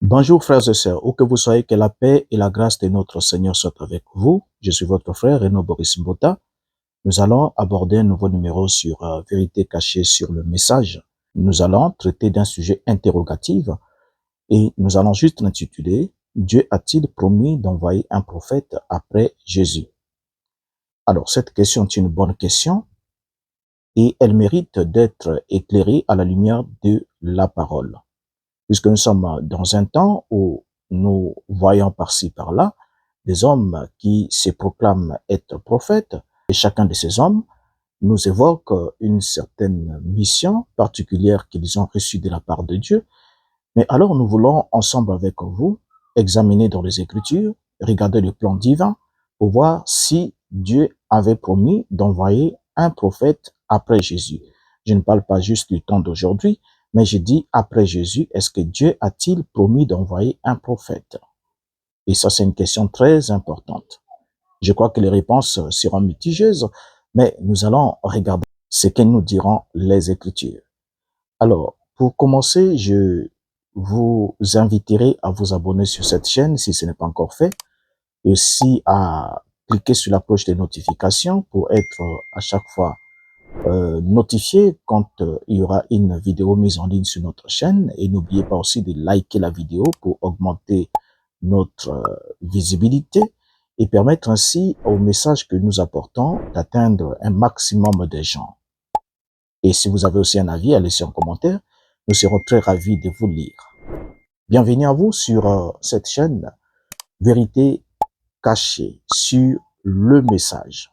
Bonjour frères et sœurs, où que vous soyez, que la paix et la grâce de notre Seigneur soient avec vous. Je suis votre frère Renaud Boris Mbota. Nous allons aborder un nouveau numéro sur vérité cachée sur le message. Nous allons traiter d'un sujet interrogatif et nous allons juste l'intituler Dieu a-t-il promis d'envoyer un prophète après Jésus? Alors cette question est une bonne question et elle mérite d'être éclairée à la lumière de la parole. Puisque nous sommes dans un temps où nous voyons par-ci, par-là, des hommes qui se proclament être prophètes, et chacun de ces hommes nous évoque une certaine mission particulière qu'ils ont reçue de la part de Dieu. Mais alors nous voulons ensemble avec vous examiner dans les Écritures, regarder le plan divin pour voir si Dieu avait promis d'envoyer un prophète après Jésus. Je ne parle pas juste du temps d'aujourd'hui, mais je dis après Jésus, est-ce que Dieu a-t-il promis d'envoyer un prophète? Et ça, c'est une question très importante. Je crois que les réponses seront mitigeuses, mais nous allons regarder ce que nous diront les Écritures. Alors, pour commencer, je vous inviterai à vous abonner sur cette chaîne si ce n'est pas encore fait, et aussi à cliquer sur la cloche de notification pour être à chaque fois notifié quand il y aura une vidéo mise en ligne sur notre chaîne. Et n'oubliez pas aussi de liker la vidéo pour augmenter notre visibilité et permettre ainsi au message que nous apportons d'atteindre un maximum de gens. Et si vous avez aussi un avis, à laisser en commentaire. Nous serons très ravis de vous lire. Bienvenue à vous sur cette chaîne Vérité cachée sur le message.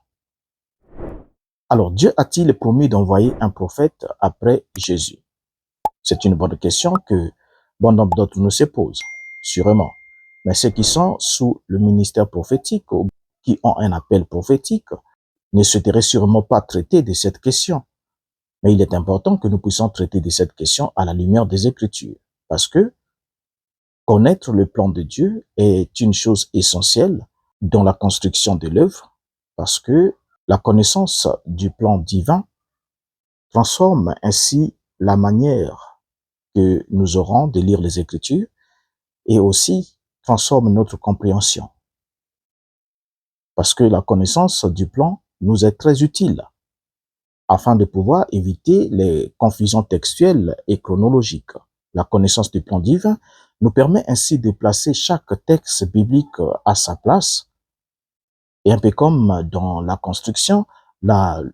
Alors, Dieu a-t-il promis d'envoyer un prophète après Jésus? C'est une bonne question que bon nombre d'autres nous se posent, sûrement. Mais ceux qui sont sous le ministère prophétique ou qui ont un appel prophétique ne souhaiteraient sûrement pas traiter de cette question. Mais il est important que nous puissions traiter de cette question à la lumière des Écritures. Parce que connaître le plan de Dieu est une chose essentielle dans la construction de l'œuvre. Parce que la connaissance du plan divin transforme ainsi la manière que nous aurons de lire les Écritures et aussi transforme notre compréhension. Parce que la connaissance du plan nous est très utile afin de pouvoir éviter les confusions textuelles et chronologiques. La connaissance du plan divin nous permet ainsi de placer chaque texte biblique à sa place. Et un peu comme dans la construction, le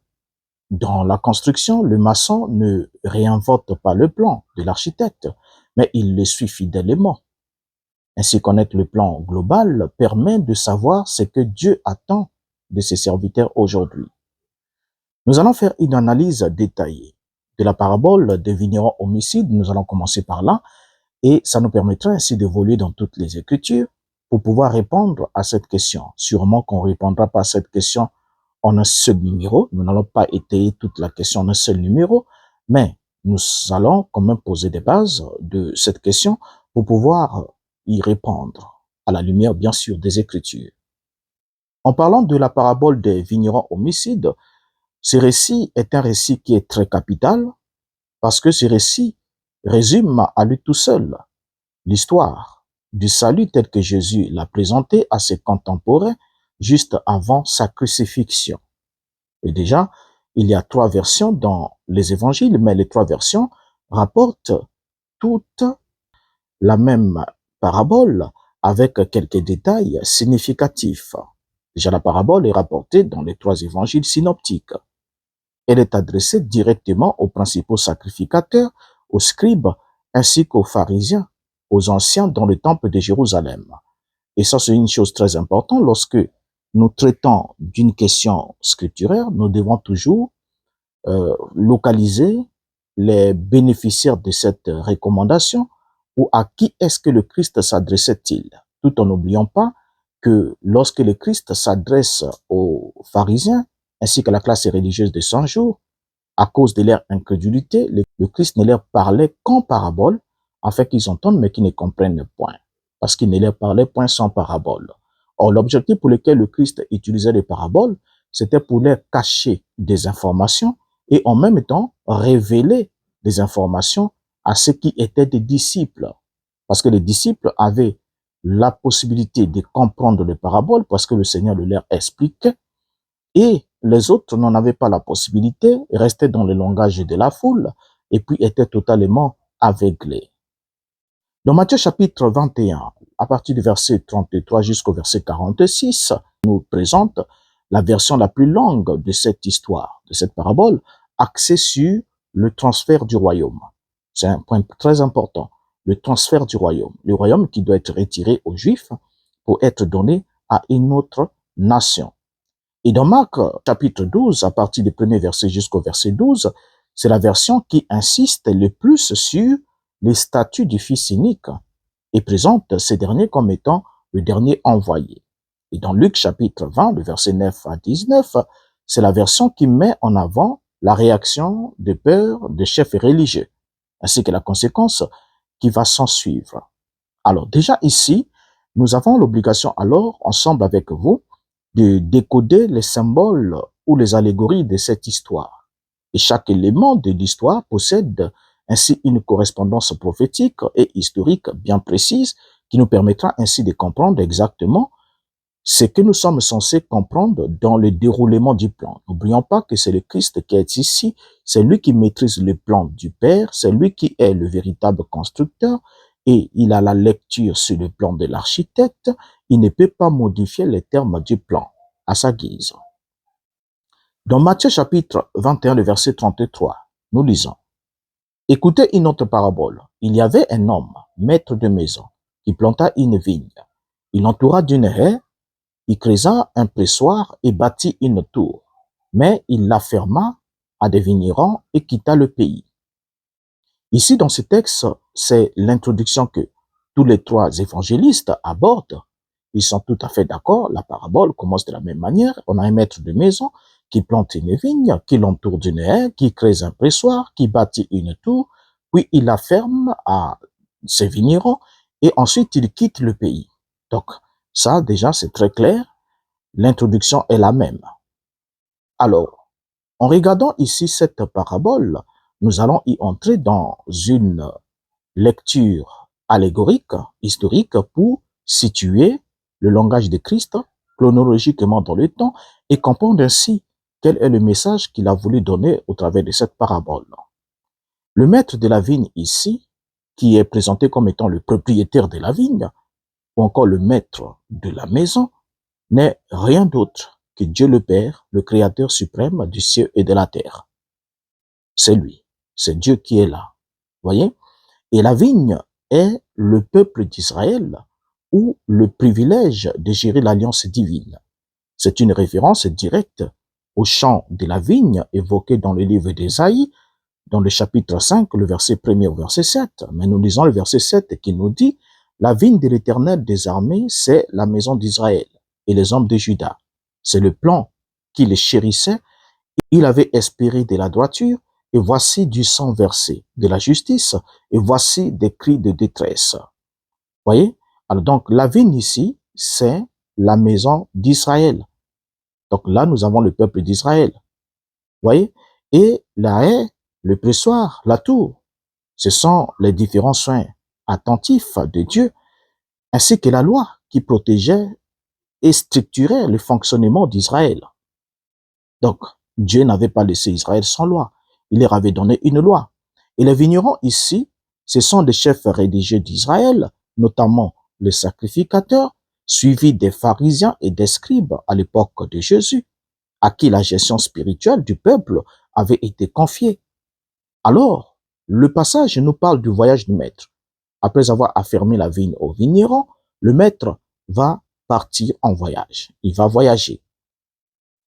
maçon ne réinvente pas le plan de l'architecte, mais il le suit fidèlement. Ainsi, connaître le plan global permet de savoir ce que Dieu attend de ses serviteurs aujourd'hui. Nous allons faire une analyse détaillée de la parabole des vignerons homicides. Nous allons commencer par là et ça nous permettra ainsi d'évoluer dans toutes les Écritures pour pouvoir répondre à cette question. Sûrement qu'on ne répondra pas à cette question en un seul numéro. Nous n'allons pas étayer toute la question en un seul numéro, mais nous allons quand même poser des bases de cette question pour pouvoir y répondre à la lumière, bien sûr, des Écritures. En parlant de la parabole des vignerons homicides, ce récit est un récit qui est très capital parce que ce récit résume à lui tout seul l'histoire du salut tel que Jésus l'a présenté à ses contemporains juste avant sa crucifixion. Et déjà, il y a 3 versions dans les évangiles, mais les 3 versions rapportent toutes la même parabole avec quelques détails significatifs. Déjà, la parabole est rapportée dans les 3 évangiles synoptiques. Elle est adressée directement aux principaux sacrificateurs, aux scribes, ainsi qu'aux pharisiens, aux anciens dans le temple de Jérusalem. Et ça, c'est une chose très importante. Lorsque nous traitons d'une question scripturaire, nous devons toujours localiser les bénéficiaires de cette recommandation ou à qui est-ce que le Christ s'adressait-il, tout en n'oubliant pas que lorsque le Christ s'adresse aux pharisiens ainsi que la classe religieuse de 100 jours, à cause de leur incrédulité, le Christ ne leur parlait qu'en parabole, afin qu'ils entendent mais qu'ils ne comprennent point, parce qu'il ne leur parlait point sans parabole. Or, l'objectif pour lequel le Christ utilisait les paraboles, c'était pour leur cacher des informations et en même temps révéler des informations à ceux qui étaient des disciples. parce que les disciples avaient la possibilité de comprendre les paraboles parce que le Seigneur le leur expliquait, et les autres n'en avaient pas la possibilité, restaient dans le langage de la foule et puis étaient totalement aveuglés. Dans Matthieu chapitre 21, à partir du verset 33 jusqu'au verset 46, nous présente la version la plus longue de cette histoire, de cette parabole, axée sur le transfert du royaume. C'est un point très important, le transfert du royaume. Le royaume qui doit être retiré aux Juifs pour être donné à une autre nation. Et dans Marc chapitre 12, à partir du premier verset jusqu'au verset 12, c'est la version qui insiste le plus sur les statuts du Fils unique et présente ces derniers comme étant le dernier envoyé. Et dans Luc chapitre 20, le verset 9 à 19, c'est la version qui met en avant la réaction de peur des chefs religieux, ainsi que la conséquence qui va s'en suivre. Alors déjà ici, nous avons l'obligation alors, ensemble avec vous, de décoder les symboles ou les allégories de cette histoire. Et chaque élément de l'histoire possède ainsi une correspondance prophétique et historique bien précise qui nous permettra ainsi de comprendre exactement ce que nous sommes censés comprendre dans le déroulement du plan. N'oublions pas que c'est le Christ qui est ici, c'est lui qui maîtrise le plan du Père, c'est lui qui est le véritable constructeur et il a la lecture sur le plan de l'architecte, il ne peut pas modifier les termes du plan à sa guise. Dans Matthieu chapitre 21, le verset 33, nous lisons: Écoutez une autre parabole. Il y avait un homme, maître de maison, qui planta une vigne. Il l'entoura d'une haie, il creusa un pressoir et bâtit une tour. Mais il la ferma à des vignerons et quitta le pays. Ici, dans ce texte, c'est l'introduction que tous les trois évangélistes abordent. Ils sont tout à fait d'accord. La parabole commence de la même manière. On a un maître de maison qui plante une vigne, qui l'entoure d'une haie, qui crée un pressoir, qui bâtit une tour, puis il la ferme à ses vignerons et ensuite il quitte le pays. Donc, ça, déjà, c'est très clair. L'introduction est la même. Alors, en regardant ici cette parabole, nous allons y entrer dans une lecture allégorique, historique, pour situer le langage de Christ chronologiquement dans le temps et comprendre ainsi quel est le message qu'il a voulu donner au travers de cette parabole. Le maître de la vigne ici, qui est présenté comme étant le propriétaire de la vigne, ou encore le maître de la maison, n'est rien d'autre que Dieu le Père, le Créateur suprême du ciel et de la terre. C'est lui, c'est Dieu qui est là. Voyez? Et la vigne est le peuple d'Israël ou le privilège de gérer l'alliance divine. C'est une référence directe au champ de la vigne évoqué dans le livre d'Ésaïe, dans le chapitre 5, le verset 1er au verset 7. Mais nous lisons le verset 7 qui nous dit: La vigne de l'Éternel des armées, c'est la maison d'Israël et les hommes de Juda. C'est le plan qu'il chérissait. Il avait espéré de la droiture, et voici du sang versé, de la justice, et voici des cris de détresse. Voyez? Alors donc, la vigne ici, c'est la maison d'Israël. Donc là, nous avons le peuple d'Israël. Voyez? Et la haie, le pressoir, la tour, ce sont les différents soins attentifs de Dieu, ainsi que la loi qui protégeait et structurait le fonctionnement d'Israël. Donc, Dieu n'avait pas laissé Israël sans loi. Il leur avait donné une loi. Et les vignerons ici, ce sont des chefs religieux d'Israël, notamment les sacrificateurs, suivis des pharisiens et des scribes à l'époque de Jésus, à qui la gestion spirituelle du peuple avait été confiée. Alors, le passage nous parle du voyage du maître. Après avoir affermi la vigne aux vignerons, le maître va partir en voyage. Il va voyager.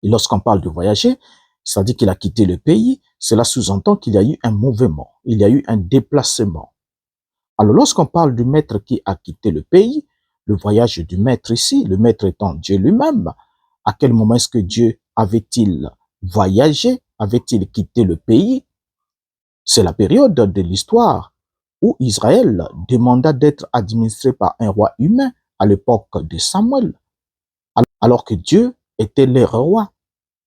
Et lorsqu'on parle de voyager, c'est-à-dire qu'il a quitté le pays, cela sous-entend qu'il y a eu un mouvement, il y a eu un déplacement. Alors lorsqu'on parle du maître qui a quitté le pays, le voyage du maître ici, le maître étant Dieu lui-même, à quel moment est-ce que Dieu avait-il voyagé, avait-il quitté le pays? C'est la période de l'histoire où Israël demanda d'être administré par un roi humain à l'époque de Samuel, alors que Dieu était le roi.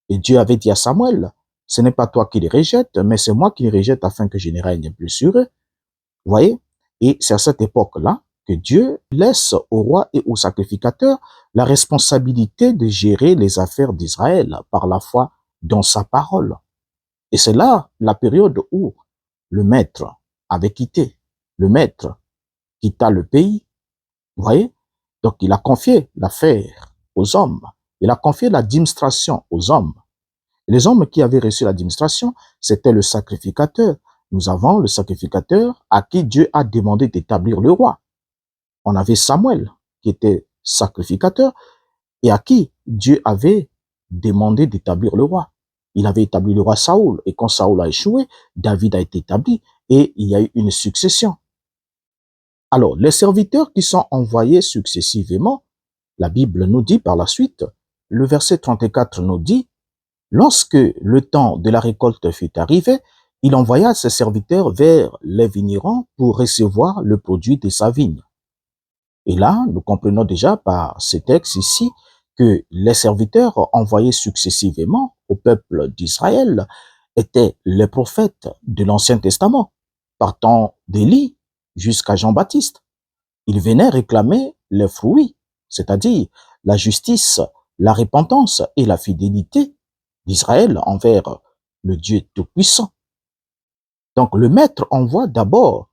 Et Dieu avait dit à Samuel: ce n'est pas toi qui les rejettes, mais c'est moi qui les rejette afin que je ne règne plus sur eux. Vous voyez? Et c'est à cette époque-là que Dieu laisse au roi et au sacrificateur la responsabilité de gérer les affaires d'Israël par la foi dans sa parole. Et c'est là la période où le maître avait quitté. Le maître quitta le pays. Vous voyez? Donc il a confié l'affaire aux hommes. Il a confié l'administration aux hommes. Et les hommes qui avaient reçu l'administration, c'était le sacrificateur. Nous avons le sacrificateur à qui Dieu a demandé d'établir le roi. On avait Samuel qui était sacrificateur et à qui Dieu avait demandé d'établir le roi. Il avait établi le roi Saoul et quand Saoul a échoué, David a été établi et il y a eu une succession. Alors, les serviteurs qui sont envoyés successivement, la Bible nous dit par la suite, le verset 34 nous dit, lorsque le temps de la récolte fut arrivé, il envoya ses serviteurs vers les vignerons pour recevoir le produit de sa vigne. Et là, nous comprenons déjà par ce texte ici que les serviteurs envoyés successivement au peuple d'Israël étaient les prophètes de l'Ancien Testament, partant d'Élie jusqu'à Jean-Baptiste. Ils venaient réclamer les fruits, c'est-à-dire la justice, la repentance et la fidélité d'Israël envers le Dieu Tout-Puissant. Donc le maître envoie d'abord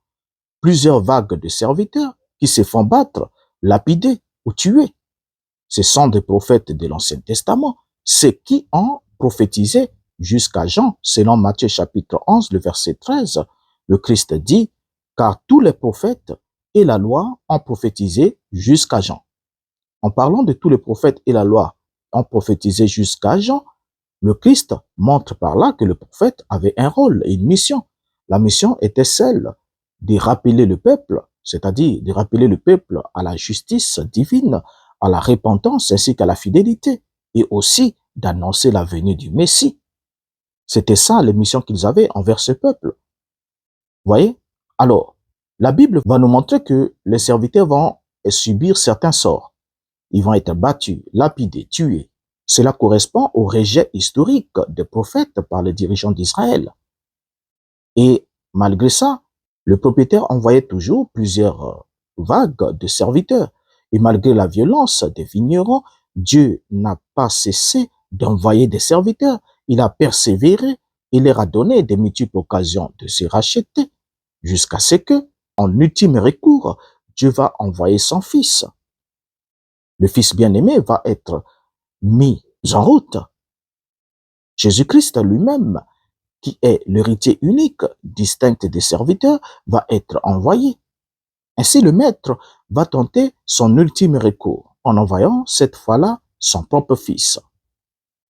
plusieurs vagues de serviteurs qui se font battre, lapider ou tuer. Ce sont des prophètes de l'Ancien Testament, ceux qui ont prophétisé jusqu'à Jean, selon Matthieu chapitre 11, le verset 13. Le Christ dit, car tous les prophètes et la loi ont prophétisé jusqu'à Jean. En parlant de tous les prophètes et la loi ont prophétisé jusqu'à Jean, le Christ montre par là que le prophète avait un rôle et une mission. La mission était celle de rappeler le peuple, c'est-à-dire de rappeler le peuple à la justice divine, à la repentance ainsi qu'à la fidélité, et aussi d'annoncer la venue du Messie. C'était ça les missions qu'ils avaient envers ce peuple. Vous voyez? Alors, la Bible va nous montrer que les serviteurs vont subir certains sorts. Ils vont être battus, lapidés, tués. Cela correspond au rejet historique des prophètes par les dirigeants d'Israël. Et malgré ça, le propriétaire envoyait toujours plusieurs vagues de serviteurs. Et malgré la violence des vignerons, Dieu n'a pas cessé d'envoyer des serviteurs. Il a persévéré et leur a donné de multiples occasions de se racheter jusqu'à ce que, en ultime recours, Dieu va envoyer son fils. Le fils bien-aimé va être mis en route. Jésus-Christ lui-même, qui est l'héritier unique, distinct des serviteurs, va être envoyé. Ainsi, le maître va tenter son ultime recours en envoyant cette fois-là son propre fils.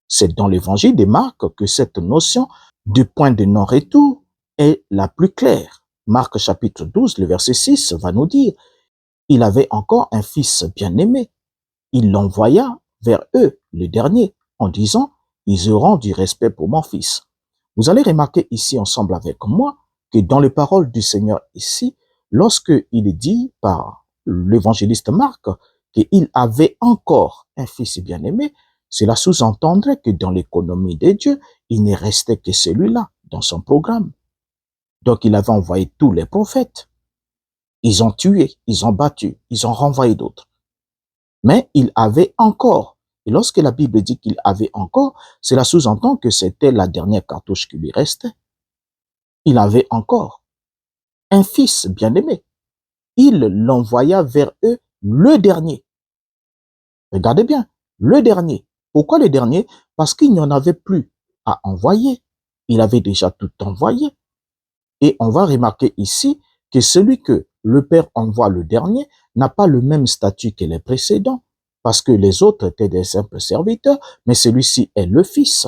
C'est dans l'évangile de Marc que cette notion du point de non-retour est la plus claire. Marc chapitre 12, le verset 6 va nous dire, il avait encore un fils bien-aimé. Il l'envoya vers eux, le dernier, en disant, ils auront du respect pour mon fils. Vous allez remarquer ici ensemble avec moi que dans les paroles du Seigneur ici, lorsque il est dit par l'évangéliste Marc qu'il avait encore un fils bien-aimé, cela sous-entendrait que dans l'économie de Dieu, il ne restait que celui-là dans son programme. Donc il avait envoyé tous les prophètes. Ils ont tué, ils ont battu, ils ont renvoyé d'autres. Mais il avait encore. Et lorsque la Bible dit qu'il avait encore, cela sous-entend que c'était la dernière cartouche qui lui restait. Il avait encore un fils bien-aimé. Il l'envoya vers eux le dernier. Regardez bien, le dernier. Pourquoi le dernier? Parce qu'il n'y en avait plus à envoyer. Il avait déjà tout envoyé. Et on va remarquer ici que celui que le Père envoie le dernier n'a pas le même statut que les précédents, parce que les autres étaient des simples serviteurs, mais celui-ci est le Fils.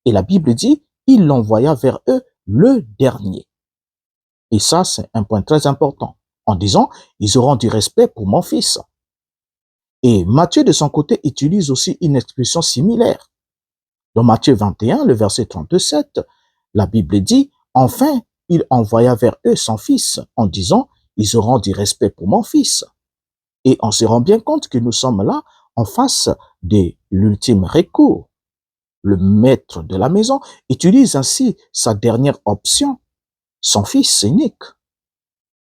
Et la Bible dit, il l'envoya vers eux le dernier. Et ça, c'est un point très important, en disant, ils auront du respect pour mon Fils. Et Matthieu, de son côté, utilise aussi une expression similaire. Dans Matthieu 21, le verset 37, la Bible dit, enfin, il envoya vers eux son fils en disant, ils auront du respect pour mon fils. Et on se rend bien compte que nous sommes là en face de l'ultime recours. Le maître de la maison utilise ainsi sa dernière option, son fils unique.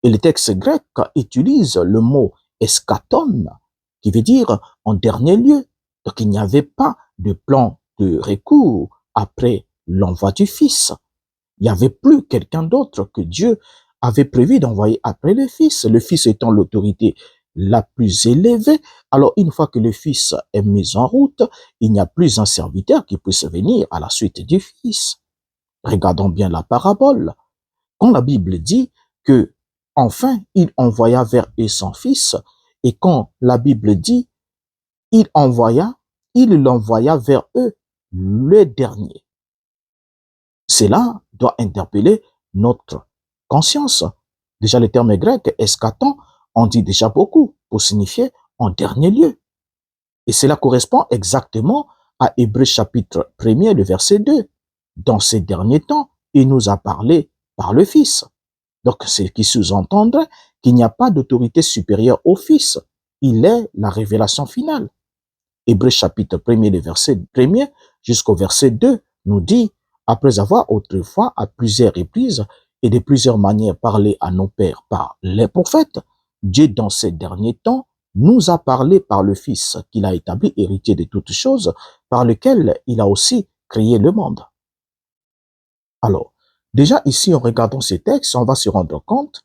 Et le texte grec utilise le mot eschaton, qui veut dire en dernier lieu. Donc il n'y avait pas de plan de recours après l'envoi du Fils. Il n'y avait plus quelqu'un d'autre que Dieu avait prévu d'envoyer après le Fils étant l'autorité la plus élevée. Alors une fois que le Fils est mis en route, il n'y a plus un serviteur qui puisse venir à la suite du Fils. Regardons bien la parabole. Quand la Bible dit que enfin il envoya vers eux son Fils, et quand la Bible dit il l'envoya vers eux le dernier. Cela doit interpeller notre conscience. Déjà, le terme grec eschaton en dit déjà beaucoup pour signifier en dernier lieu. Et cela correspond exactement à Hébreux chapitre 1er, le verset 2. Dans ces derniers temps, il nous a parlé par le Fils. Donc, ce qui sous-entendrait qu'il n'y a pas d'autorité supérieure au Fils. Il est la révélation finale. Hébreux chapitre 1er, le verset 1er jusqu'au verset 2 nous dit, après avoir autrefois à plusieurs reprises et de plusieurs manières parlé à nos pères par les prophètes, Dieu dans ces derniers temps nous a parlé par le Fils qu'il a établi héritier de toutes choses, par lequel il a aussi créé le monde. Alors, déjà ici, en regardant ces textes, on va se rendre compte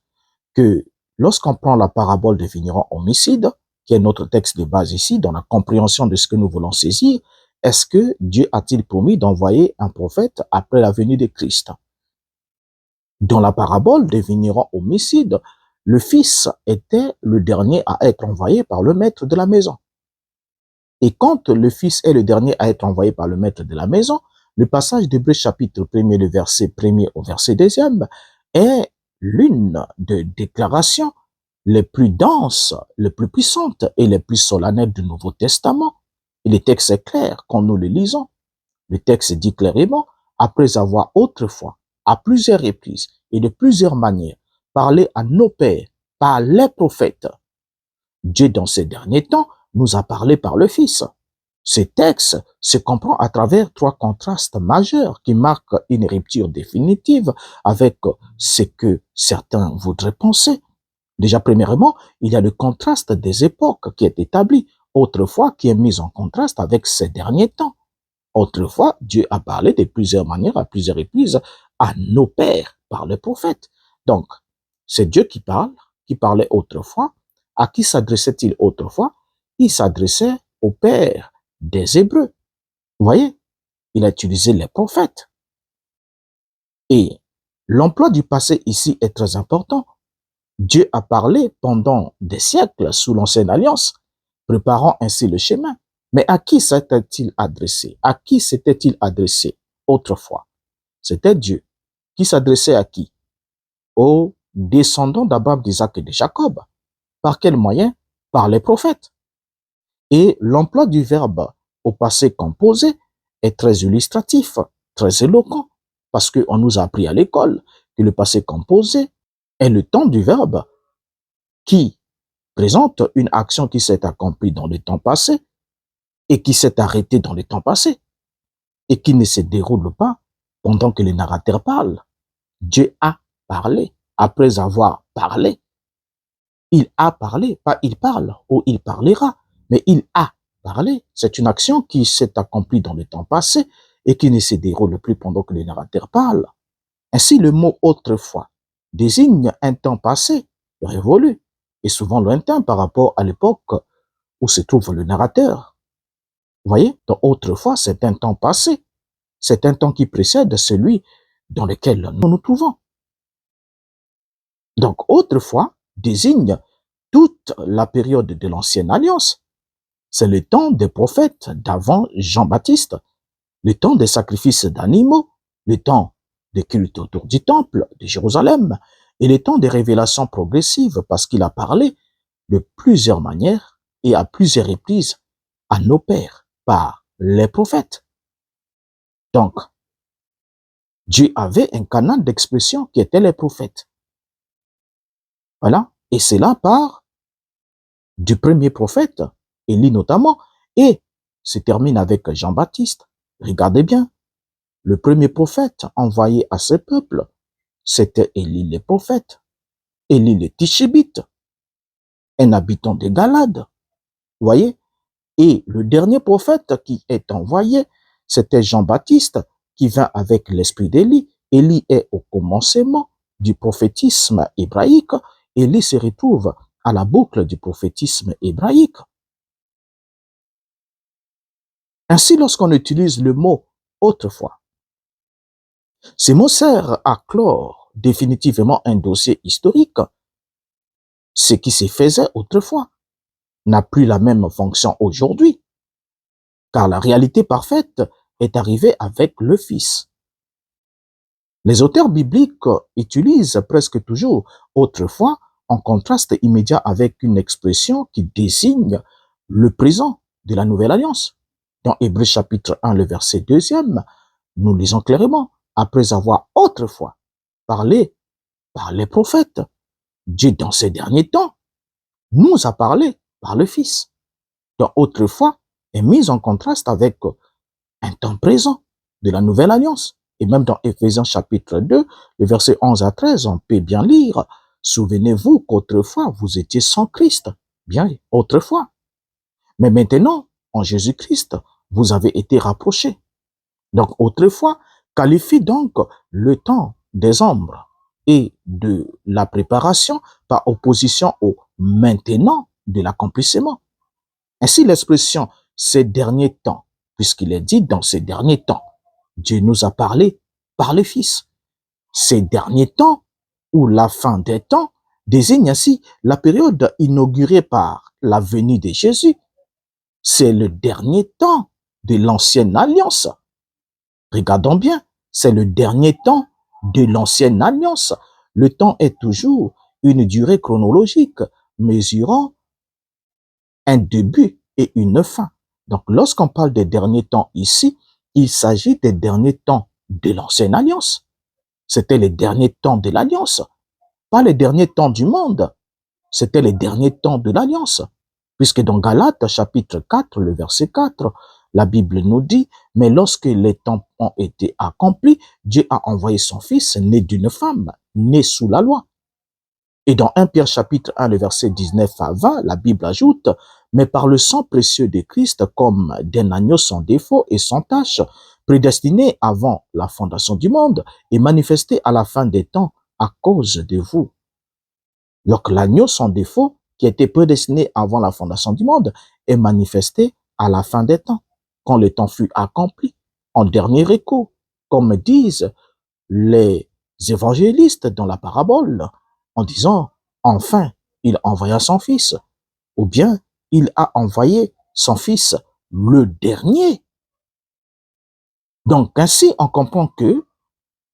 que lorsqu'on prend la parabole des vignerons homicides, qui est notre texte de base ici, dans la compréhension de ce que nous voulons saisir, est-ce que Dieu a-t-il promis d'envoyer un prophète après la venue de Christ? Dans la parabole des vignerons homicides, le fils était le dernier à être envoyé par le maître de la maison. Et quand le fils est le dernier à être envoyé par le maître de la maison, le passage d'Hébreux chapitre 1er, le verset 1er au verset 2e, est l'une des déclarations les plus denses, les plus puissantes et les plus solennelles du Nouveau Testament. Et le texte est clair quand nous le lisons. Le texte dit clairement, après avoir autrefois, à plusieurs reprises et de plusieurs manières, parlé à nos pères par les prophètes, Dieu dans ces derniers temps nous a parlé par le Fils. Ce texte se comprend à travers trois contrastes majeurs qui marquent une rupture définitive avec ce que certains voudraient penser. Déjà, premièrement, il y a le contraste des époques qui est établi autrefois, qui est mis en contraste avec ces derniers temps. Autrefois, Dieu a parlé de plusieurs manières, à plusieurs reprises, à nos pères par les prophètes. Donc, c'est Dieu qui parle, qui parlait autrefois. À qui s'adressait-il autrefois? Il s'adressait aux pères des Hébreux. Vous voyez, il a utilisé les prophètes. Et l'emploi du passé ici est très important. Dieu a parlé pendant des siècles sous l'ancienne alliance, préparant ainsi le chemin. Mais à qui s'était-il adressé? À qui s'était-il adressé autrefois? C'était Dieu. Qui s'adressait à qui? Aux descendants d'Abraham, d'Isaac et de Jacob. Par quel moyen? Par les prophètes. Et l'emploi du verbe au passé composé est très illustratif, très éloquent, parce qu'on nous a appris à l'école que le passé composé est le temps du verbe qui présente une action qui s'est accomplie dans le temps passé et qui s'est arrêtée dans le temps passé et qui ne se déroule pas pendant que le narrateur parle. Dieu a parlé. Après avoir parlé, il a parlé, pas il parle ou il parlera, mais il a parlé. C'est une action qui s'est accomplie dans le temps passé et qui ne se déroule plus pendant que le narrateur parle. Ainsi, le mot autrefois désigne un temps passé, révolu, et souvent lointain par rapport à l'époque où se trouve le narrateur. Vous voyez, donc autrefois, c'est un temps passé. C'est un temps qui précède celui dans lequel nous nous trouvons. Donc, autrefois désigne toute la période de l'ancienne alliance. C'est le temps des prophètes d'avant Jean-Baptiste, le temps des sacrifices d'animaux, le temps des cultes autour du temple de Jérusalem et le temps des révélations progressives parce qu'il a parlé de plusieurs manières et à plusieurs reprises à nos pères par les prophètes. Donc, Dieu avait un canal d'expression qui était les prophètes. Voilà. Et c'est là par du premier prophète, Élie notamment, et se termine avec Jean-Baptiste. Regardez bien, le premier prophète envoyé à ce peuple, c'était Élie le prophète. Élie le Tishibite, un habitant de Galade. Vous voyez? Et le dernier prophète qui est envoyé, c'était Jean-Baptiste qui vint avec l'esprit d'Élie. Élie est au commencement du prophétisme hébraïque. Élie se retrouve à la boucle du prophétisme hébraïque. Ainsi, lorsqu'on utilise le mot autrefois, ce mot sert à clore définitivement un dossier historique. Ce qui se faisait autrefois n'a plus la même fonction aujourd'hui, car la réalité parfaite est arrivée avec le Fils. Les auteurs bibliques utilisent presque toujours autrefois en contraste immédiat avec une expression qui désigne le présent de la Nouvelle Alliance. Dans Hébreux chapitre 1, le verset 2, nous lisons clairement, après avoir autrefois parlé par les prophètes, Dieu dans ces derniers temps nous a parlé par le Fils. Donc autrefois est mise en contraste avec un temps présent de la Nouvelle Alliance. Et même dans Éphésiens chapitre 2, le verset 11 à 13, on peut bien lire, souvenez-vous qu'autrefois vous étiez sans Christ. Bien, autrefois. Mais maintenant, en Jésus-Christ, vous avez été rapprochés. Donc autrefois qualifie donc le temps des ombres et de la préparation par opposition au maintenant de l'accomplissement. Ainsi l'expression ces derniers temps, puisqu'il est dit dans ces derniers temps, Dieu nous a parlé par le Fils. Ces derniers temps, ou la fin des temps, désigne ainsi la période inaugurée par la venue de Jésus. C'est le dernier temps de l'ancienne alliance. Regardons bien, c'est le dernier temps de l'ancienne alliance. Le temps est toujours une durée chronologique mesurant un début et une fin. Donc, lorsqu'on parle des derniers temps ici, il s'agit des derniers temps de l'ancienne alliance. C'était les derniers temps de l'alliance, pas les derniers temps du monde. C'était les derniers temps de l'alliance. Puisque dans Galates, chapitre 4, le verset 4, la Bible nous dit, mais lorsque les temps ont été accomplis, Dieu a envoyé son Fils, né d'une femme, né sous la loi. Et dans 1 Pierre chapitre 1, le verset 19 à 20, la Bible ajoute, mais par le sang précieux de Christ, comme d'un agneau sans défaut et sans tache, prédestiné avant la fondation du monde et manifesté à la fin des temps à cause de vous. Donc l'agneau sans défaut, qui était prédestiné avant la fondation du monde, est manifesté à la fin des temps, quand le temps fut accompli, en dernier recours, comme disent les évangélistes dans la parabole, en disant, enfin, il envoya son Fils, ou bien il a envoyé son Fils le dernier. Donc ainsi, on comprend que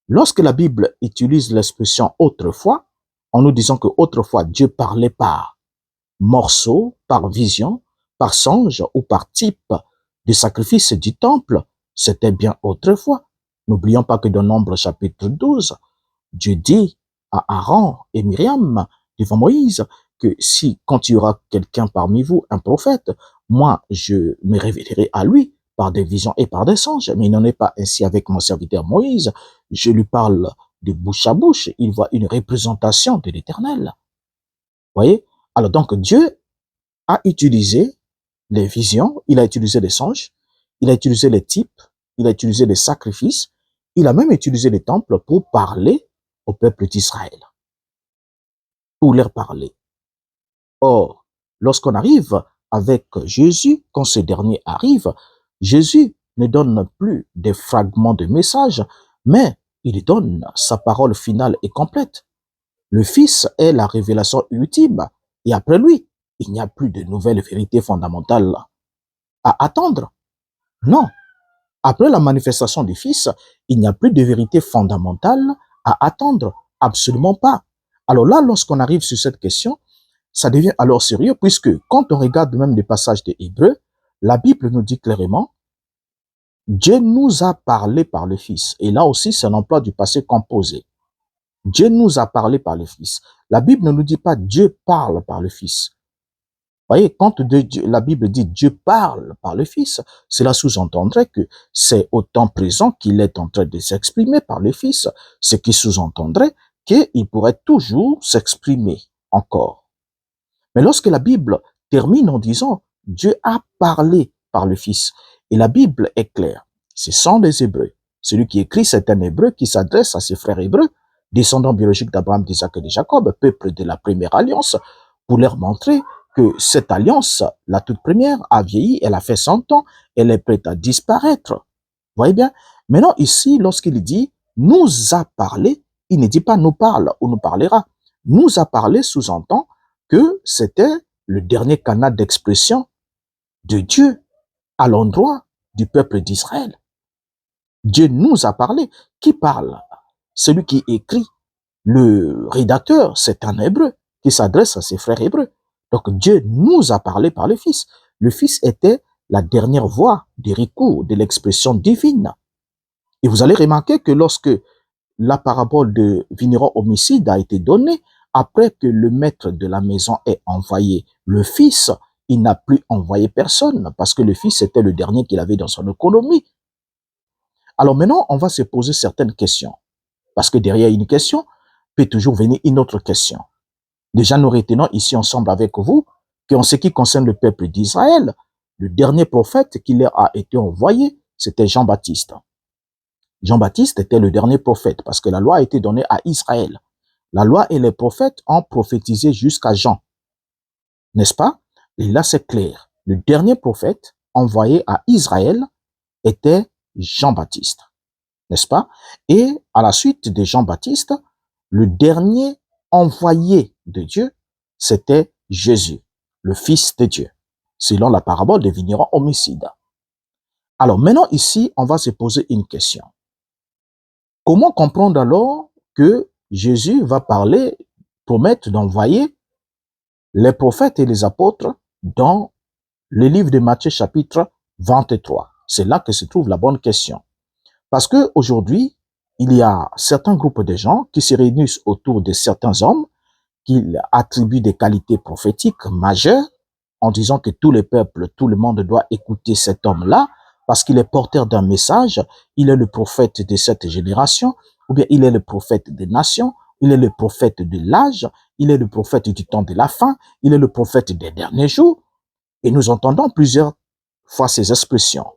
lorsque la Bible utilise l'expression autrefois, en nous disant que autrefois Dieu parlait par morceaux, par vision, par songe ou par type de sacrifice du temple, c'était bien autrefois. N'oublions pas que dans Nombre chapitre 12, Dieu dit à Aaron et Myriam devant Moïse que si, quand il y aura quelqu'un parmi vous, un prophète, moi, je me révélerai à lui par des visions et par des songes. Mais il n'en est pas ainsi avec mon serviteur Moïse. Je lui parle de bouche à bouche. Il voit une représentation de l'Éternel. Voyez? Alors donc, Dieu a utilisé les visions, il a utilisé les songes, il a utilisé les types, il a utilisé les sacrifices, il a même utilisé les temples pour parler au peuple d'Israël, pour leur parler. Or, lorsqu'on arrive avec Jésus, quand ce dernier arrive, Jésus ne donne plus des fragments de messages, mais il donne sa parole finale et complète. Le Fils est la révélation ultime, et après lui, il n'y a plus de nouvelles vérités fondamentales à attendre. Non. Après la manifestation du Fils, il n'y a plus de vérité fondamentale à attendre. Absolument pas. Alors là, lorsqu'on arrive sur cette question, ça devient alors sérieux, puisque quand on regarde même les passages des Hébreux, la Bible nous dit clairement, Dieu nous a parlé par le Fils. Et là aussi, c'est un emploi du passé composé. Dieu nous a parlé par le Fils. La Bible ne nous dit pas Dieu parle par le Fils. Voyez, quand la Bible dit Dieu parle par le Fils, cela sous-entendrait que c'est au temps présent qu'il est en train de s'exprimer par le Fils, ce qui sous-entendrait qu'il pourrait toujours s'exprimer encore. Mais lorsque la Bible termine en disant « Dieu a parlé par le Fils », et la Bible est claire, ce sont les Hébreux. Celui qui écrit, c'est un Hébreu qui s'adresse à ses frères hébreux, descendants biologiques d'Abraham, d'Isaac et de Jacob, peuple de la première alliance, pour leur montrer que cette alliance, la toute première, a vieilli, elle a fait 100 ans, elle est prête à disparaître. Vous voyez bien? Maintenant, ici, lorsqu'il dit « nous a parlé », il ne dit pas « nous parle » ou « nous parlera ». « Nous a parlé » sous-entend que c'était le dernier canal d'expression de Dieu à l'endroit du peuple d'Israël. Dieu nous a parlé. Qui parle? Celui qui écrit. Le rédacteur, c'est un hébreu qui s'adresse à ses frères hébreux. Donc Dieu nous a parlé par le Fils. Le Fils était la dernière voix du recours de l'expression divine. Et vous allez remarquer que lorsque la parabole de vigneron homicide a été donnée, après que le maître de la maison ait envoyé le Fils, il n'a plus envoyé personne parce que le Fils était le dernier qu'il avait dans son économie. Alors maintenant, on va se poser certaines questions. Parce que derrière une question, peut toujours venir une autre question. Déjà, nous retenons ici ensemble avec vous qu'en ce qui concerne le peuple d'Israël, le dernier prophète qui leur a été envoyé, c'était Jean-Baptiste. Jean-Baptiste était le dernier prophète parce que la loi a été donnée à Israël. La loi et les prophètes ont prophétisé jusqu'à Jean. N'est-ce pas? Et là, c'est clair. Le dernier prophète envoyé à Israël était Jean-Baptiste. N'est-ce pas? Et à la suite de Jean-Baptiste, le dernier envoyé de Dieu, c'était Jésus, le Fils de Dieu, selon la parabole des vignerons homicides. Alors maintenant ici, on va se poser une question. Comment comprendre alors que Jésus va parler, promettre d'envoyer les prophètes et les apôtres dans le livre de Matthieu chapitre 23? C'est là que se trouve la bonne question. Parce que aujourd'hui, il y a certains groupes de gens qui se réunissent autour de certains hommes qui attribuent des qualités prophétiques majeures en disant que tout le peuple, tout le monde doit écouter cet homme-là parce qu'il est porteur d'un message, il est le prophète de cette génération, ou bien il est le prophète des nations, il est le prophète de l'âge, il est le prophète du temps de la fin, il est le prophète des derniers jours. Et nous entendons plusieurs fois ces expressions.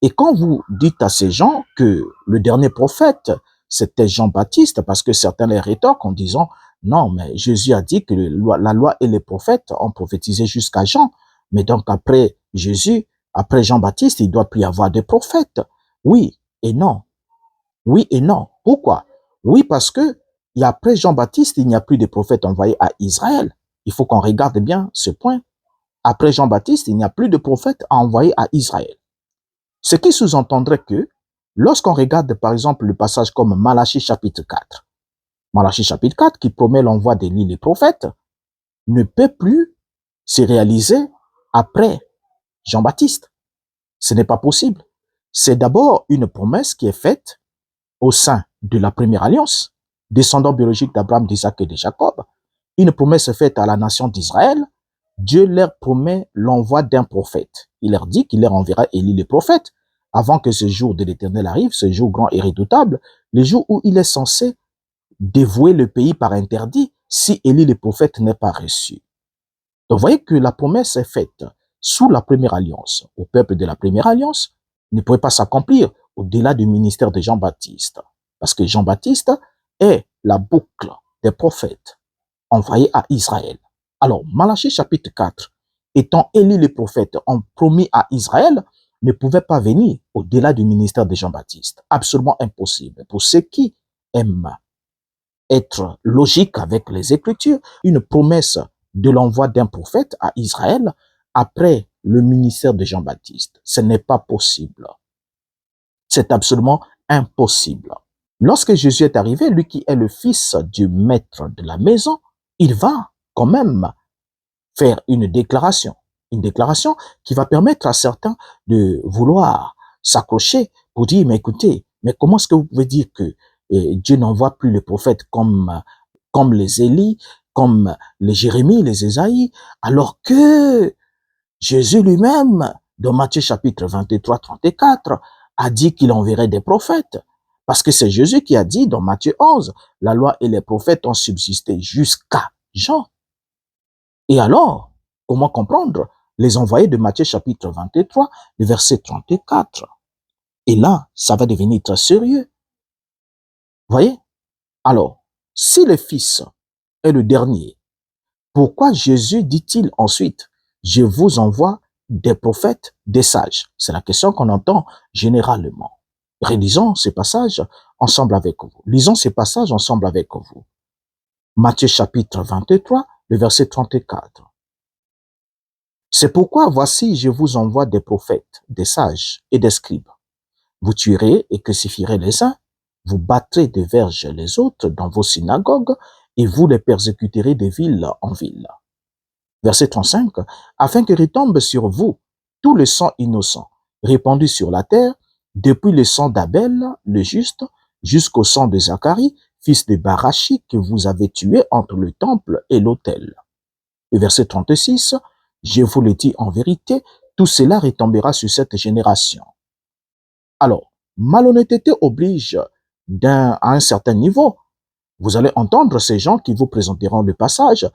Et quand vous dites à ces gens que le dernier prophète, c'était Jean-Baptiste, parce que certains les rétorquent en disant, non, mais Jésus a dit que la loi et les prophètes ont prophétisé jusqu'à Jean. Mais donc après Jésus, après Jean-Baptiste, il ne doit plus y avoir de prophètes. Oui et non. Oui et non. Pourquoi? Oui, parce que après Jean-Baptiste, il n'y a plus de prophètes envoyés à Israël. Il faut qu'on regarde bien ce point. Après Jean-Baptiste, il n'y a plus de prophètes à envoyer à Israël. Ce qui sous-entendrait que, lorsqu'on regarde par exemple le passage comme Malachie chapitre 4, Malachie chapitre 4 qui promet l'envoi d'Élie les prophètes, ne peut plus se réaliser après Jean-Baptiste. Ce n'est pas possible. C'est d'abord une promesse qui est faite au sein de la première alliance, descendant biologique d'Abraham, d'Isaac et de Jacob, une promesse faite à la nation d'Israël. Dieu leur promet l'envoi d'un prophète. Il leur dit qu'il leur enverra Élie le prophète avant que ce jour de l'Éternel arrive, ce jour grand et redoutable, le jour où il est censé dévouer le pays par interdit si Élie le prophète n'est pas reçu. Donc vous voyez que la promesse est faite sous la première alliance. Au peuple de la première alliance ne pouvait pas s'accomplir au-delà du ministère de Jean-Baptiste. Parce que Jean-Baptiste est la boucle des prophètes envoyés à Israël. Alors, Malachie chapitre 4, étant Élie le prophète ont promis à Israël, ne pouvait pas venir au-delà du ministère de Jean-Baptiste. Absolument impossible. Pour ceux qui aiment être logique avec les Écritures, une promesse de l'envoi d'un prophète à Israël après le ministère de Jean-Baptiste. Ce n'est pas possible. C'est absolument impossible. Lorsque Jésus est arrivé, lui qui est le fils du maître de la maison, il va quand même faire une déclaration qui va permettre à certains de vouloir s'accrocher pour dire, mais écoutez, mais comment est-ce que vous pouvez dire que Dieu n'envoie plus les prophètes comme les Élie, comme les Jérémie, les Ésaïe, alors que Jésus lui-même, dans Matthieu chapitre 23, 34, a dit qu'il enverrait des prophètes. Parce que c'est Jésus qui a dit dans Matthieu 11, la loi et les prophètes ont subsisté jusqu'à Jean. Et alors, comment comprendre les envoyés de Matthieu chapitre 23, le verset 34? Et là, ça va devenir très sérieux. Voyez? Alors, si le Fils est le dernier, pourquoi Jésus dit-il ensuite, je vous envoie des prophètes, des sages? C'est la question qu'on entend généralement. Relisons ces passages ensemble avec vous. Lisons ces passages ensemble avec vous. Matthieu chapitre 23, le verset 34. C'est pourquoi voici, je vous envoie des prophètes, des sages et des scribes. Vous tuerez et crucifierez les uns, vous battrez des verges les autres dans vos synagogues et vous les persécuterez de ville en ville. Verset 35, afin que retombe sur vous tout le sang innocent répandu sur la terre, depuis le sang d'Abel, le juste, jusqu'au sang de Zacharie, fils de Barachi, que vous avez tué entre le temple et l'autel. Et verset 36, je vous le dis en vérité, tout cela retombera sur cette génération. Alors, malhonnêteté oblige à un certain niveau. Vous allez entendre ces gens qui vous présenteront le passage,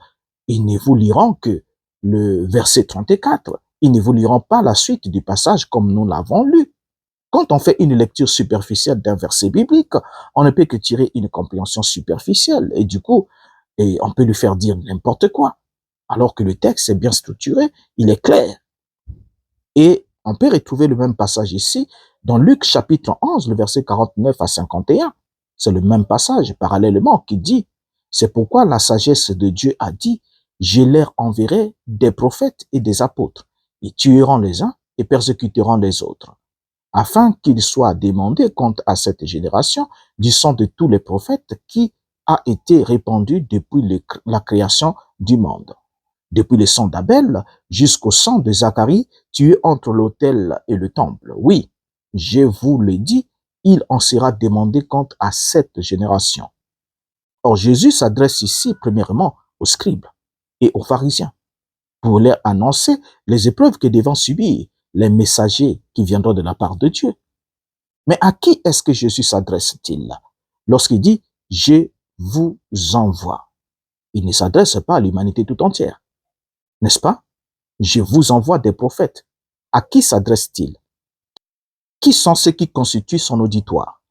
ils ne vous liront que le verset 34, ils ne vous liront pas la suite du passage comme nous l'avons lu. Quand on fait une lecture superficielle d'un verset biblique, on ne peut que tirer une compréhension superficielle et du coup, on peut lui faire dire n'importe quoi. Alors que le texte est bien structuré, il est clair. Et on peut retrouver le même passage ici dans Luc chapitre 11, le verset 49 à 51. C'est le même passage parallèlement qui dit, c'est pourquoi la sagesse de Dieu a dit, je leur enverrai des prophètes et des apôtres. Ils tueront les uns et persécuteront les autres, afin qu'il soit demandé quant à cette génération du sang de tous les prophètes qui a été répandu depuis la création du monde. Depuis le sang d'Abel jusqu'au sang de Zacharie, tué entre l'autel et le temple. Oui, je vous le dis, il en sera demandé quant à cette génération. Or, Jésus s'adresse ici premièrement aux scribes et aux pharisiens pour leur annoncer les épreuves que devront subir les messagers qui viendront de la part de Dieu. Mais à qui est-ce que Jésus s'adresse-t-il lorsqu'il dit « Je vous envoie ». Il ne s'adresse pas à l'humanité tout entière. N'est-ce pas? Je vous envoie des prophètes. À qui s'adresse-t-il? Qui sont ceux qui constituent son auditoire?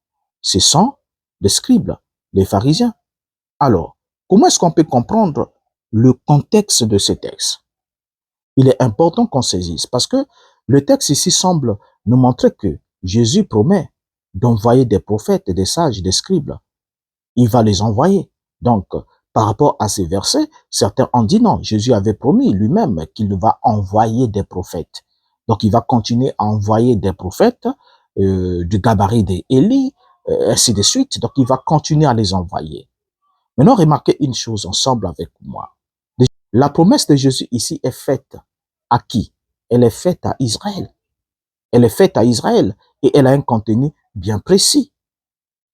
Ce sont les scribes, les pharisiens. Alors, comment est-ce qu'on peut comprendre le contexte de ce texte? Il est important qu'on saisisse parce que le texte ici semble nous montrer que Jésus promet d'envoyer des prophètes, des sages, des scribes. Il va les envoyer. Donc, par rapport à ces versets, certains ont dit non, Jésus avait promis lui-même qu'il va envoyer des prophètes. Donc, il va continuer à envoyer des prophètes du gabarit d'Élie, ainsi de suite. Donc, il va continuer à les envoyer. Maintenant, remarquez une chose ensemble avec moi. La promesse de Jésus ici est faite à qui? Elle est faite à Israël. Elle est faite à Israël et elle a un contenu bien précis.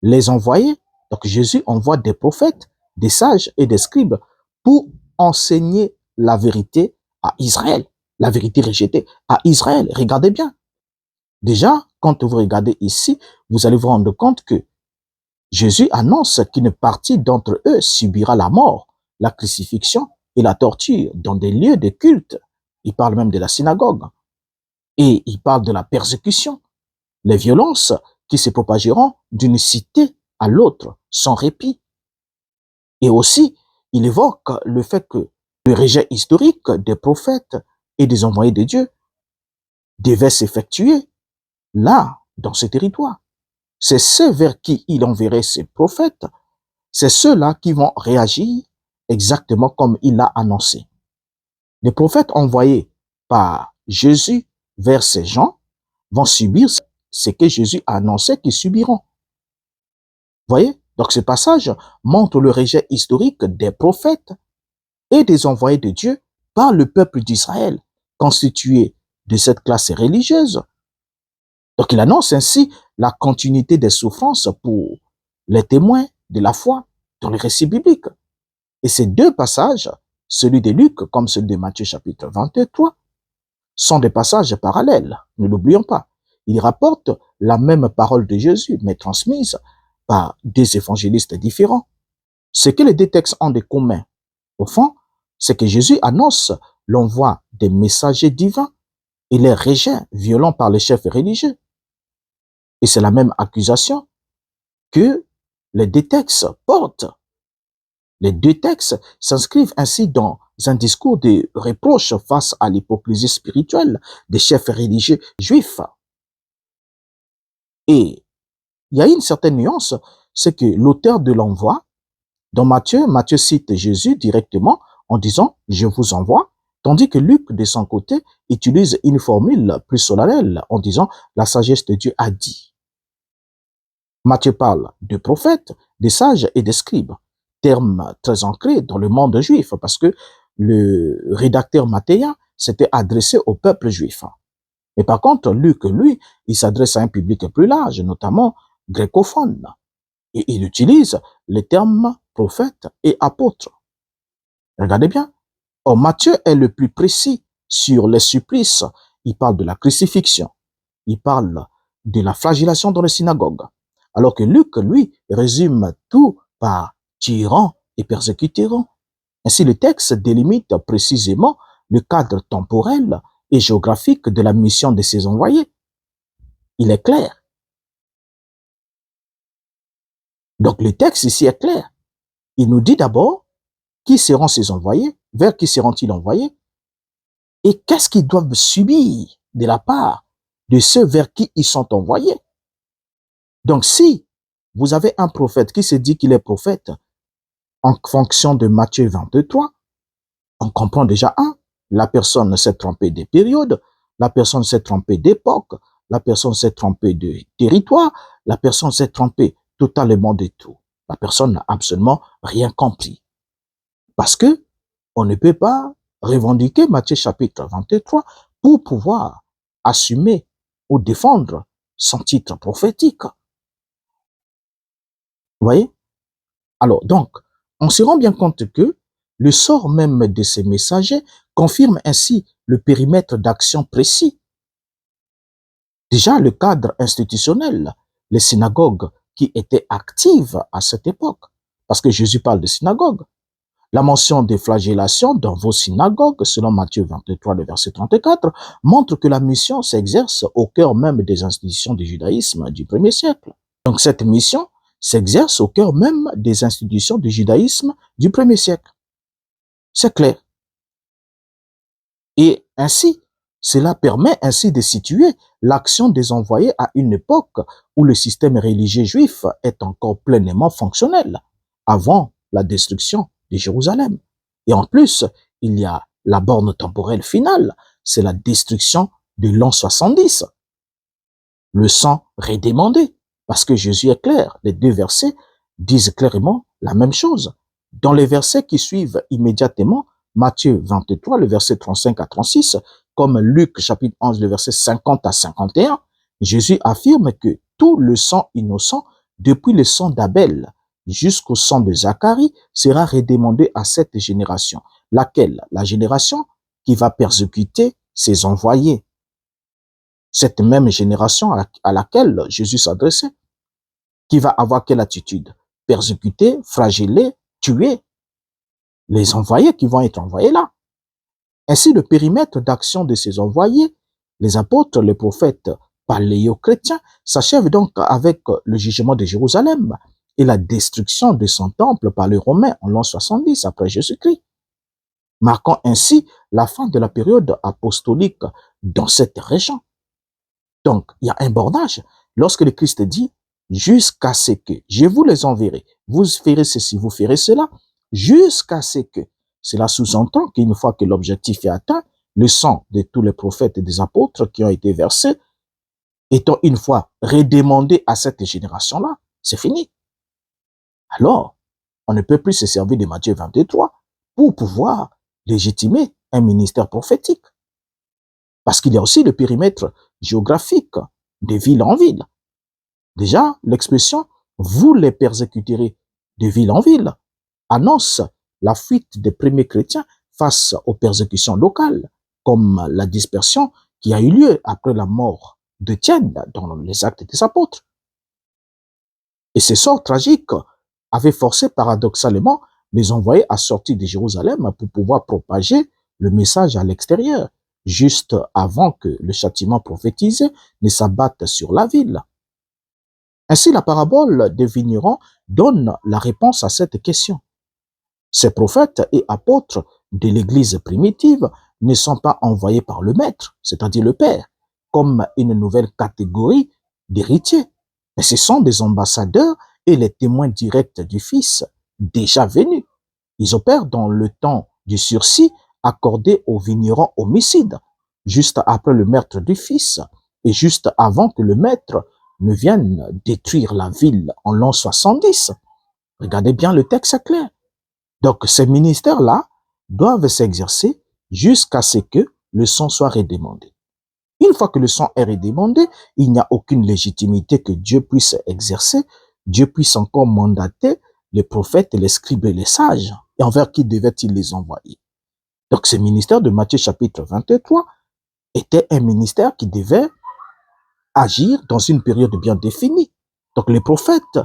Les envoyer, donc Jésus envoie des prophètes, des sages et des scribes pour enseigner la vérité à Israël, la vérité rejetée à Israël. Regardez bien. Déjà, quand vous regardez ici, vous allez vous rendre compte que Jésus annonce qu'une partie d'entre eux subira la mort, la crucifixion et la torture dans des lieux de culte. Il parle même de la synagogue. Et il parle de la persécution, les violences qui se propageront d'une cité à l'autre sans répit. Et aussi, il évoque le fait que le rejet historique des prophètes et des envoyés de Dieu devait s'effectuer là, dans ce territoire. C'est ceux vers qui il enverrait ses prophètes, c'est ceux-là qui vont réagir exactement comme il l'a annoncé. Les prophètes envoyés par Jésus vers ces gens vont subir ce que Jésus a annoncé qu'ils subiront. Voyez? Donc ce passage montre le rejet historique des prophètes et des envoyés de Dieu par le peuple d'Israël, constitué de cette classe religieuse. Donc il annonce ainsi la continuité des souffrances pour les témoins de la foi dans le récit biblique. Et ces deux passages, celui de Luc comme celui de Matthieu chapitre 23, sont des passages parallèles, ne l'oublions pas. Ils rapportent la même parole de Jésus, mais transmise par des évangélistes différents. Ce que les deux textes ont de commun, au fond, c'est que Jésus annonce l'envoi des messagers divins et les rejets violents par les chefs religieux. Et c'est la même accusation que les deux textes portent. Les deux textes s'inscrivent ainsi dans un discours de reproche face à l'hypocrisie spirituelle des chefs religieux juifs. Et il y a une certaine nuance, c'est que l'auteur de l'envoi, dans Matthieu cite Jésus directement en disant « je vous envoie », tandis que Luc, de son côté, utilise une formule plus solennelle en disant « la sagesse de Dieu a dit ». Matthieu parle de prophètes, des sages et des scribes, termes très ancrés dans le monde juif, parce que le rédacteur mathéen s'était adressé au peuple juif. Mais par contre, Luc, lui, il s'adresse à un public plus large, notamment grécophone. Et il utilise les termes prophète et apôtre. Regardez bien. Or, Matthieu est le plus précis sur les supplices. Il parle de la crucifixion. Il parle de la flagellation dans les synagogues. Alors que Luc, lui, résume tout par tyran et persécuteront. Ainsi, le texte délimite précisément le cadre temporel et géographique de la mission de ses envoyés. Il est clair. Donc, le texte ici est clair. Il nous dit d'abord qui seront ses envoyés, vers qui seront-ils envoyés, et qu'est-ce qu'ils doivent subir de la part de ceux vers qui ils sont envoyés. Donc, si vous avez un prophète qui se dit qu'il est prophète en fonction de Matthieu 23, on comprend déjà la personne s'est trompée des périodes, la personne s'est trompée d'époque, la personne s'est trompée de territoire, la personne s'est trompée totalement de tout. La personne n'a absolument rien compris. Parce que on ne peut pas revendiquer Matthieu chapitre 23 pour pouvoir assumer ou défendre son titre prophétique. Vous voyez? Alors, donc, on se rend bien compte que le sort même de ces messagers confirme ainsi le périmètre d'action précis. Déjà, le cadre institutionnel, les synagogues qui étaient actives à cette époque, parce que Jésus parle de synagogues. La mention des flagellations dans vos synagogues, selon Matthieu 23, le verset 34, montre que la mission s'exerce au cœur même des institutions du judaïsme du 1er siècle. Donc cette mission s'exerce au cœur même des institutions du judaïsme du 1er siècle. C'est clair. Et ainsi, cela permet ainsi de situer l'action des envoyés à une époque où le système religieux juif est encore pleinement fonctionnel, avant la destruction de Jérusalem. Et en plus, il y a la borne temporelle finale, c'est la destruction de l'an 70. Le sang redemandé, parce que Jésus est clair. Les deux versets disent clairement la même chose. Dans les versets qui suivent immédiatement, Matthieu 23, le verset 35 à 36, comme Luc chapitre 11, le verset 50 à 51, Jésus affirme que tout le sang innocent, depuis le sang d'Abel jusqu'au sang de Zacharie, sera redemandé à cette génération. Laquelle? La génération qui va persécuter ses envoyés. Cette même génération à laquelle Jésus s'adressait, qui va avoir quelle attitude? Persécuter, flageller, tuer les envoyés qui vont être envoyés là. Ainsi, le périmètre d'action de ces envoyés, les apôtres, les prophètes paléo-chrétiens, s'achève donc avec le jugement de Jérusalem et la destruction de son temple par les Romains en l'an 70 après Jésus-Christ, marquant ainsi la fin de la période apostolique dans cette région. Donc, il y a un bornage. Lorsque le Christ dit, jusqu'à ce que je vous les enverrai, vous ferez ceci, vous ferez cela, jusqu'à ce que, cela sous-entend qu'une fois que l'objectif est atteint, le sang de tous les prophètes et des apôtres qui ont été versés, étant une fois redemandé à cette génération-là, c'est fini. Alors, on ne peut plus se servir de Matthieu 23 pour pouvoir légitimer un ministère prophétique. Parce qu'il y a aussi le périmètre géographique de ville en ville. Déjà, l'expression « vous les persécuterez de ville en ville » annonce la fuite des premiers chrétiens face aux persécutions locales, comme la dispersion qui a eu lieu après la mort d'Étienne dans les Actes des Apôtres. Et ces sorts tragiques avaient forcé paradoxalement les envoyés à sortir de Jérusalem pour pouvoir propager le message à l'extérieur, juste avant que le châtiment prophétisé ne s'abatte sur la ville. Ainsi, la parabole des vignerons donne la réponse à cette question. Ces prophètes et apôtres de l'Église primitive ne sont pas envoyés par le Maître, c'est-à-dire le Père, comme une nouvelle catégorie d'héritiers, mais ce sont des ambassadeurs et les témoins directs du Fils déjà venus. Ils opèrent dans le temps du sursis accordé aux vignerons homicides, juste après le meurtre du Fils et juste avant que le Maître ne vienne détruire la ville en l'an 70. Regardez bien, le texte est clair. Donc, ces ministères-là doivent s'exercer jusqu'à ce que le sang soit redemandé. Une fois que le sang est redemandé, il n'y a aucune légitimité que Dieu puisse exercer. Dieu puisse encore mandater les prophètes, les scribes et les sages. Et envers qui devait-il les envoyer? Donc, ce ministère de Matthieu chapitre 23 était un ministère qui devait agir dans une période bien définie. Donc, les prophètes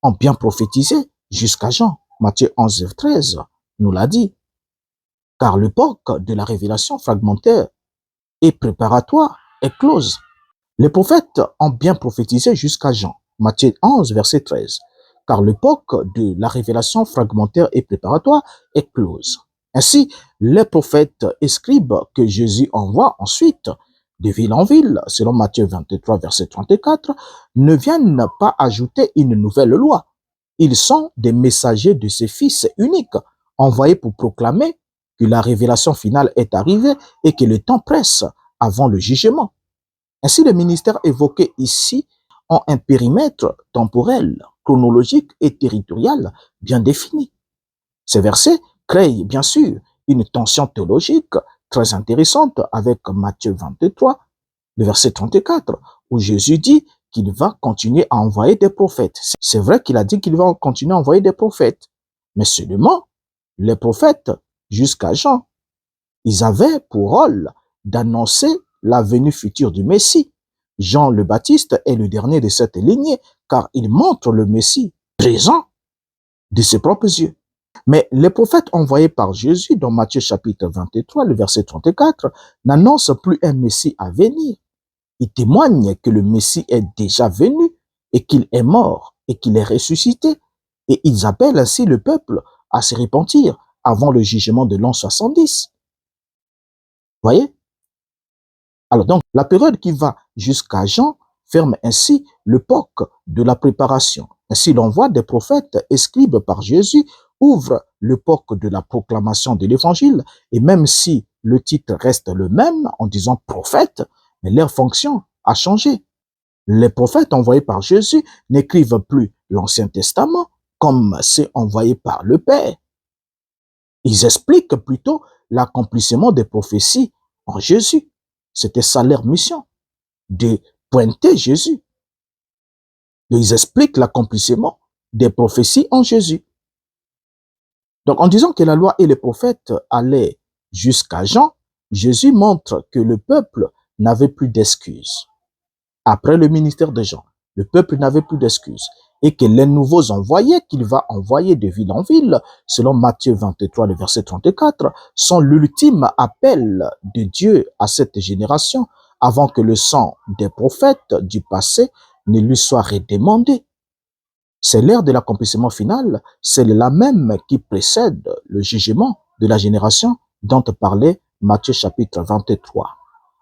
ont bien prophétisé jusqu'à Jean. Matthieu 11, 13 nous l'a dit. Car l'époque de la révélation fragmentaire et préparatoire est close. Les prophètes ont bien prophétisé jusqu'à Jean. Matthieu 11, verset 13. Car l'époque de la révélation fragmentaire et préparatoire est close. Ainsi, les prophètes et scribes que Jésus envoie ensuite de ville en ville, selon Matthieu 23, verset 34, ne viennent pas ajouter une nouvelle loi. Ils sont des messagers de ses fils uniques, envoyés pour proclamer que la révélation finale est arrivée et que le temps presse avant le jugement. Ainsi, les ministères évoqués ici ont un périmètre temporel, chronologique et territorial bien défini. Ces versets créent bien sûr une tension théologique très intéressante avec Matthieu 23, le verset 34, où Jésus dit qu'il va continuer à envoyer des prophètes. C'est vrai qu'il a dit qu'il va continuer à envoyer des prophètes, mais seulement les prophètes jusqu'à Jean, ils avaient pour rôle d'annoncer la venue future du Messie. Jean le Baptiste est le dernier de cette lignée, car il montre le Messie présent de ses propres yeux. Mais les prophètes envoyés par Jésus dans Matthieu chapitre 23, le verset 34, n'annoncent plus un Messie à venir. Ils témoignent que le Messie est déjà venu et qu'il est mort et qu'il est ressuscité. Et ils appellent ainsi le peuple à se repentir avant le jugement de l'an 70. Voyez? Alors donc, la période qui va jusqu'à Jean ferme ainsi l'époque de la préparation. Ainsi, l'envoi des prophètes et scribes par Jésus ouvre l'époque de la proclamation de l'évangile, et même si le titre reste le même en disant prophète, mais leur fonction a changé. Les prophètes envoyés par Jésus n'écrivent plus l'Ancien Testament comme c'est envoyé par le Père. Ils expliquent plutôt l'accomplissement des prophéties en Jésus. C'était ça leur mission, de pointer Jésus. Ils expliquent l'accomplissement des prophéties en Jésus. Donc, en disant que la loi et les prophètes allaient jusqu'à Jean, Jésus montre que le peuple n'avait plus d'excuses. Après le ministère de Jean, le peuple n'avait plus d'excuses et que les nouveaux envoyés qu'il va envoyer de ville en ville, selon Matthieu 23, le verset 34, sont l'ultime appel de Dieu à cette génération avant que le sang des prophètes du passé ne lui soit redemandé. C'est l'ère de l'accomplissement final, c'est la même qui précède le jugement de la génération dont parlait Matthieu chapitre 23.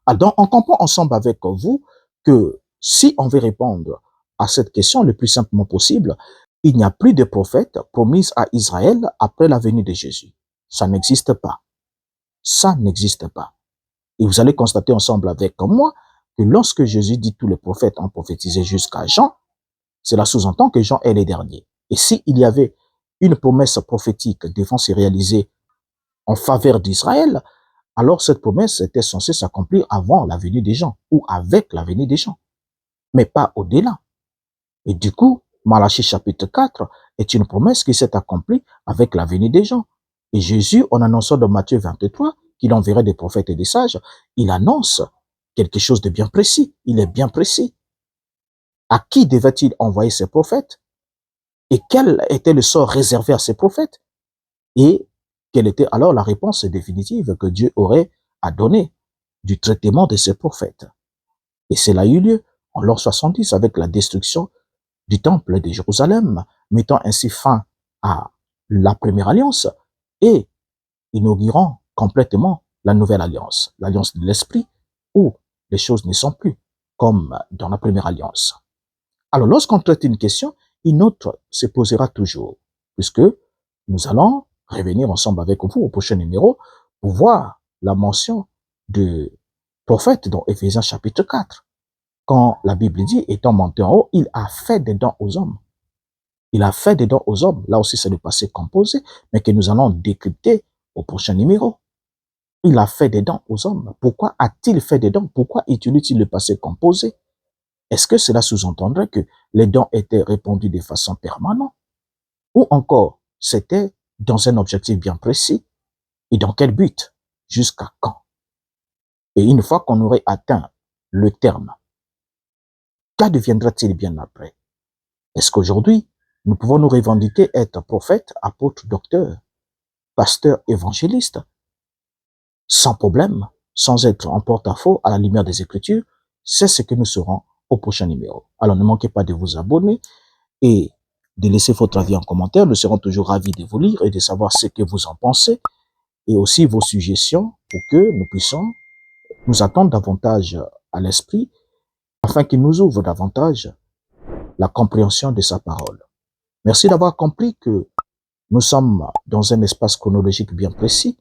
Alors, on comprend ensemble avec vous que si on veut répondre à cette question le plus simplement possible, il n'y a plus de prophètes promis à Israël après la venue de Jésus. Ça n'existe pas. Ça n'existe pas. Et vous allez constater ensemble avec moi que lorsque Jésus dit tous les prophètes ont prophétisé jusqu'à Jean, cela sous-entend que Jean est le dernier. Et s'il y avait une promesse prophétique devant se réaliser en faveur d'Israël, alors cette promesse était censée s'accomplir avant la venue des gens ou avec la venue des gens, mais pas au-delà. Et du coup, Malachie chapitre 4 est une promesse qui s'est accomplie avec la venue des gens. Et Jésus, en annonçant dans Matthieu 23 qu'il enverrait des prophètes et des sages, il annonce quelque chose de bien précis. Il est bien précis. À qui devait-il envoyer ces prophètes? Et quel était le sort réservé à ces prophètes? Et quelle était alors la réponse définitive que Dieu aurait à donner du traitement de ces prophètes? Et cela a eu lieu en l'an 70 avec la destruction du temple de Jérusalem, mettant ainsi fin à la première alliance et inaugurant complètement la nouvelle alliance, l'alliance de l'esprit, où les choses ne sont plus comme dans la première alliance. Alors, lorsqu'on traite une question, une autre se posera toujours, puisque nous allons revenir ensemble avec vous au prochain numéro pour voir la mention de prophète dans Éphésiens chapitre 4. Quand la Bible dit, étant monté en haut, il a fait des dons aux hommes. Il a fait des dons aux hommes. Là aussi, c'est le passé composé, mais que nous allons décrypter au prochain numéro. Il a fait des dons aux hommes. Pourquoi a-t-il fait des dons? Pourquoi utilise-t-il le passé composé? Est-ce que cela sous-entendrait que les dons étaient répandus de façon permanente? Ou encore, c'était dans un objectif bien précis? Et dans quel but? Jusqu'à quand? Et une fois qu'on aurait atteint le terme, qu'adviendra-t-il bien après? Est-ce qu'aujourd'hui, nous pouvons nous revendiquer être prophètes, apôtres, docteurs, pasteurs, évangélistes, sans problème, sans être en porte-à-faux à la lumière des Écritures? C'est ce que nous serons au prochain numéro. Alors ne manquez pas de vous abonner et de laisser votre avis en commentaire. Nous serons toujours ravis de vous lire et de savoir ce que vous en pensez et aussi vos suggestions pour que nous puissions nous attendre davantage à l'esprit afin qu'il nous ouvre davantage la compréhension de sa parole. Merci d'avoir compris que nous sommes dans un espace chronologique bien précis.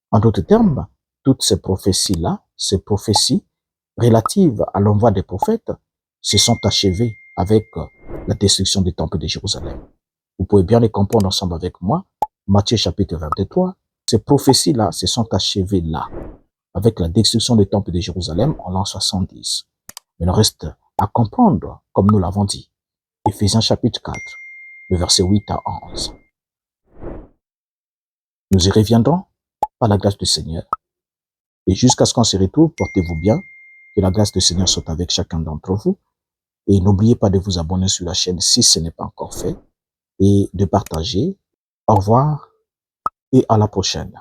En d'autres termes, toutes ces prophéties-là, ces prophéties relatives à l'envoi des prophètes, se sont achevées avec la destruction du temple de Jérusalem. Vous pouvez bien les comprendre ensemble avec moi. Matthieu chapitre 23, ces prophéties-là se sont achevées là, avec la destruction du temple de Jérusalem en l'an 70. Mais il reste à comprendre, comme nous l'avons dit, Éphésiens chapitre 4, le verset 8 à 11. Nous y reviendrons par la grâce du Seigneur. Et jusqu'à ce qu'on se retrouve, portez-vous bien. Que la grâce du Seigneur soit avec chacun d'entre vous. Et n'oubliez pas de vous abonner sur la chaîne si ce n'est pas encore fait. Et de partager. Au revoir et à la prochaine.